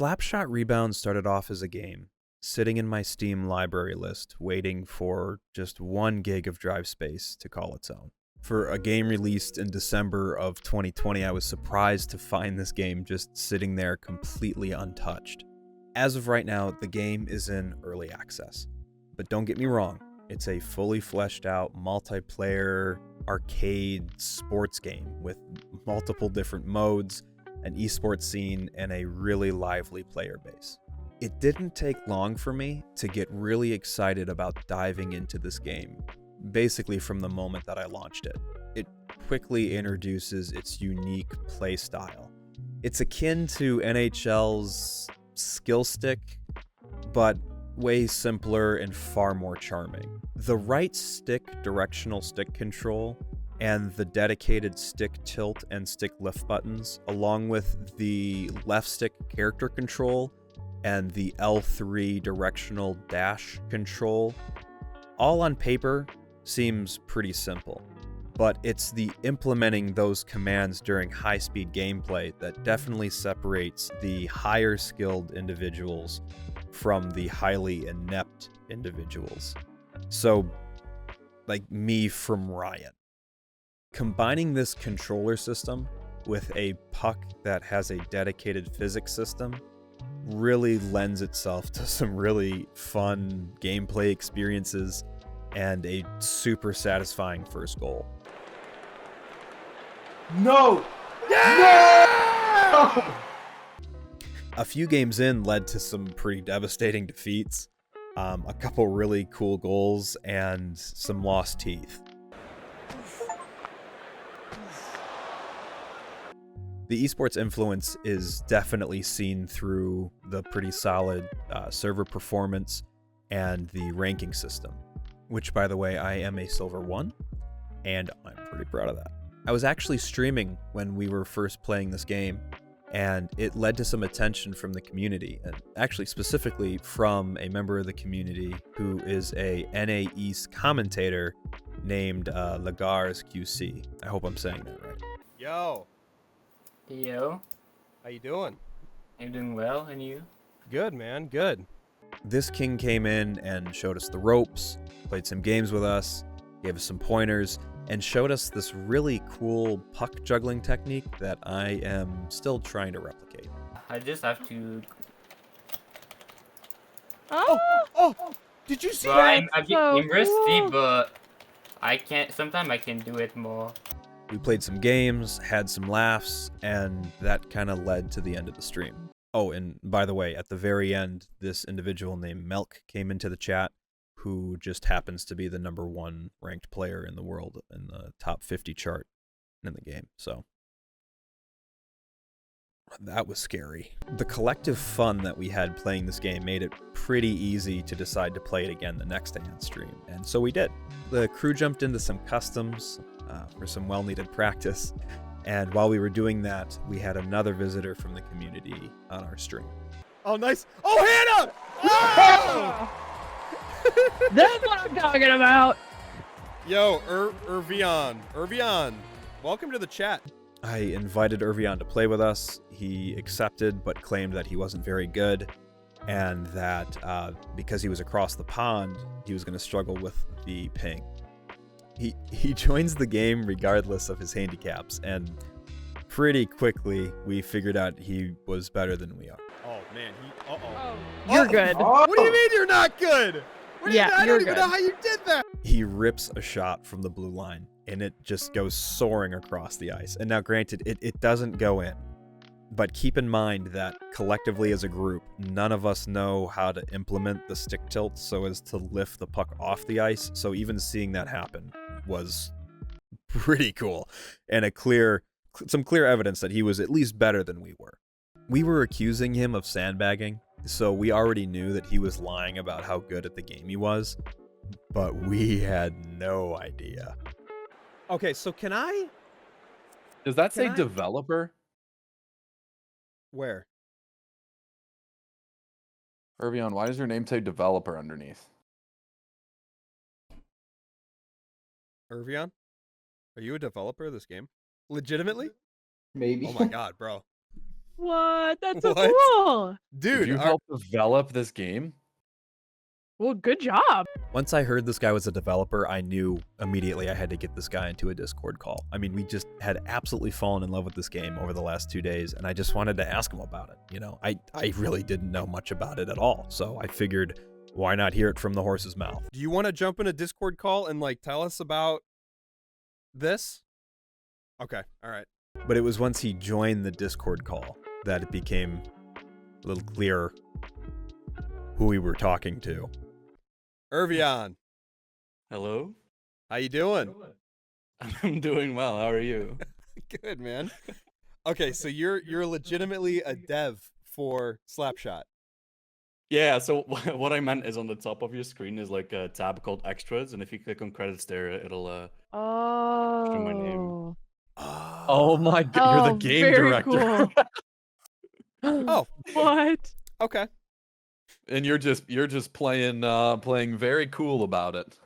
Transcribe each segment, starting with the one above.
Slapshot Rebound started off as a game, sitting in my Steam library list, waiting for just 1 gig of drive space to call its own. For a game released in December of 2020, I was surprised to find this game just sitting there completely untouched. As of right now, the game is in early access. But don't get me wrong, it's a fully fleshed out multiplayer arcade sports game with multiple different modes, an esports scene, and a really lively player base. It didn't take long for me to get really excited about diving into this game, basically from the moment that I launched it. It quickly introduces its unique play style. It's akin to NHL's skill stick, but way simpler and far more charming. The right stick directional stick control and the dedicated stick tilt and stick lift buttons, along with the left stick character control and the L3 directional dash control, all on paper seems pretty simple. But it's the implementing those commands during high-speed gameplay that definitely separates the higher skilled individuals from the highly inept individuals. So, like me from Riot. Combining this controller system with a puck that has a dedicated physics system really lends itself to some really fun gameplay experiences and a super satisfying first goal. No! Yeah! No! A few games in led to some pretty devastating defeats, a couple really cool goals, and some lost teeth. The esports influence is definitely seen through the pretty solid server performance and the ranking system, which, by the way, I am a Silver 1, and I'm pretty proud of that. I was actually streaming when we were first playing this game, and it led to some attention from the community, and actually specifically from a member of the community who is a NA East commentator named Lagars QC. I hope I'm saying that right. Yo, Yo, how you doing? I'm doing well, and you? Good, man, good. This king came in and showed us the ropes, played some games with us, gave us some pointers, and showed us this really cool puck juggling technique that I am still trying to replicate. I just have to. Oh, did you see Well, that? I'm rusty, but I can't. Sometimes I can do it more. We played some games, had some laughs, and that kind of led to the end of the stream. Oh, and by the way, at the very end, this individual named Melk came into the chat, who just happens to be the #1 ranked player in the world in the top 50 chart in the game. So that was scary. The collective fun that we had playing this game made it pretty easy to decide to play it again the next day on stream, and so we did. The crew jumped into some customs for some well-needed practice, and while we were doing that, we had another visitor from the community on our stream. Oh, nice. Oh, Hannah! Oh! That's what I'm talking about. Yo, Irvion, welcome to the chat. I invited Irvion to play with us. He accepted, but claimed that he wasn't very good, and that because he was across the pond, he was going to struggle with the ping. He joins the game regardless of his handicaps, and pretty quickly we figured out he was better than we are. Oh man, You're good. What do you mean you're not good? What do you Yeah, mean? I you're don't even good. know how you did that. He rips a shot from the blue line, and it just goes soaring across the ice. And now, granted, it doesn't go in. But keep in mind that collectively as a group, none of us know how to implement the stick tilt so as to lift the puck off the ice. So even seeing that happen was pretty cool, and some clear evidence that he was at least better than we were. We were accusing him of sandbagging, so we already knew that he was lying about how good at the game he was, but we had no idea. Okay, so can I? Does that say Can I- developer? Where? Irvion, why does your name say developer underneath? Irvion? Are you a developer of this game? Legitimately? Maybe. Oh my god, bro. What? That's so What? cool. Dude, Did you help develop this game? Well, good job. Once I heard this guy was a developer, I knew immediately I had to get this guy into a Discord call. I mean, we just had absolutely fallen in love with this game over the last 2 days, and I just wanted to ask him about it. You know, I really didn't know much about it at all, so I figured, why not hear it from the horse's mouth? do you want to jump in a Discord call and like tell us about this? Okay, all right. But it was once he joined the Discord call that it became a little clearer who we were talking to. Irvion, Hello? how you doing? I'm doing well. How are you? Good, man. Okay, so you're legitimately a dev for Slapshot. Yeah, so what I meant is on the top of your screen is like a tab called Extras, and if you click on credits there, it'll show my name. Oh. Oh my god, you're the game very director. Cool. Oh. What? Okay. And you're just playing very cool about it.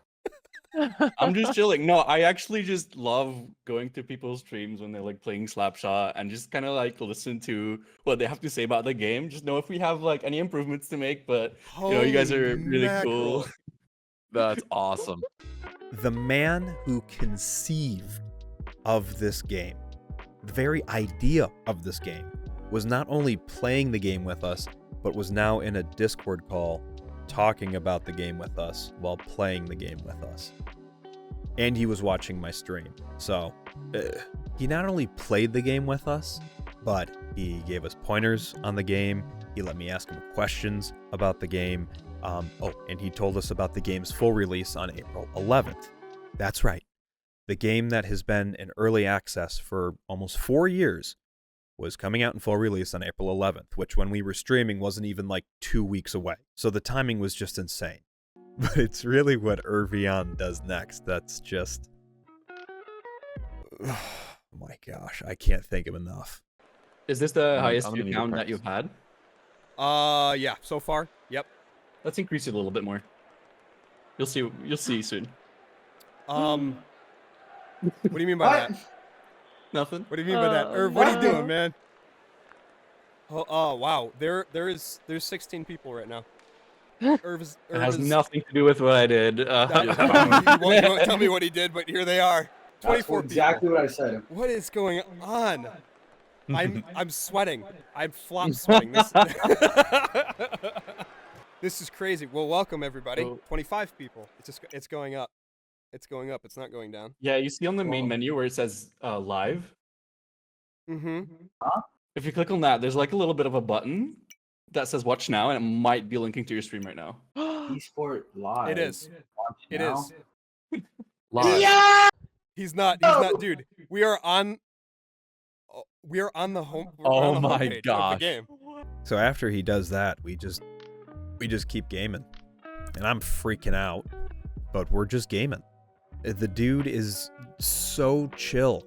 I'm just chilling. No, I actually just love going to people's streams when they're like playing Slapshot and just kind of like listen to what they have to say about the game. Just know if we have like any improvements to make, but you guys are Holy really mackerel. cool. That's awesome. The man who conceived of this game, the very idea of this game, was not only playing the game with us, but was now in a Discord call talking about the game with us while playing the game with us. And he was watching my stream. So he not only played the game with us, but he gave us pointers on the game. He let me ask him questions about the game. And he told us about the game's full release on April 11th. That's right. The game that has been in early access for almost 4 years was coming out in full release on April 11th, which when we were streaming wasn't even like 2 weeks away. So the timing was just insane. But it's really what Irvion does next that's just... Oh my gosh, I can't thank him enough. Is this the I'm highest gonna view need to count that practice. you've had? Yeah, so far. Yep. Let's increase it a little bit more. You'll see soon. What do you mean by that? Nothing. What do you mean by that? Irv, what are you doing, man? Oh wow. There's 16 people right now. Irv It has is nothing to do with what I did. you won't tell me what he did, but here they are. 24 exactly people. what I said. What is going on? I'm sweating. I'm flop sweating. This is crazy. Well, welcome everybody. Oh. 25 people. It's going up. It's going up. It's not going down. Yeah, you see on the main menu where it says live. Mm-hmm. If you click on that, there's like a little bit of a button that says watch now, and it might be linking to your stream right now. Esport live. It is. Watch It now. is. Live. He's not, dude. We are on the home. we're Oh on the my homepage of gosh. the game. So after he does that, we just keep gaming. And I'm freaking out, but we're just gaming. The dude is so chill,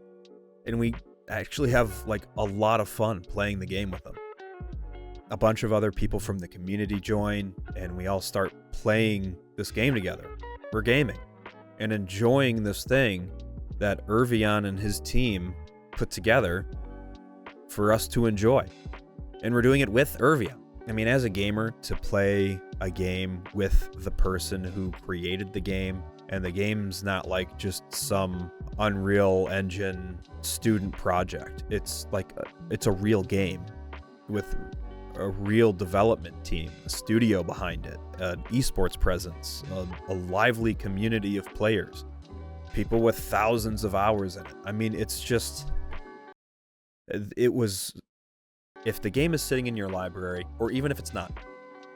and we actually have like a lot of fun playing the game with him. A bunch of other people from the community join, and we all start playing this game together. We're gaming and enjoying this thing that Irvion and his team put together for us to enjoy. And we're doing it with Irvion. I mean, as a gamer, to play a game with the person who created the game, and the game's not like just some Unreal Engine student project. It's like it's a real game with a real development team, a studio behind it, an esports presence, a lively community of players, people with thousands of hours in it. I mean, it's just, it was, if the game is sitting in your library, or even if it's not,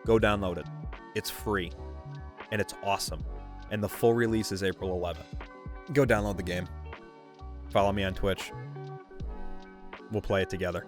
go download it. It's free, and it's awesome. And the full release is April 11th. Go download the game. Follow me on Twitch. We'll play it together.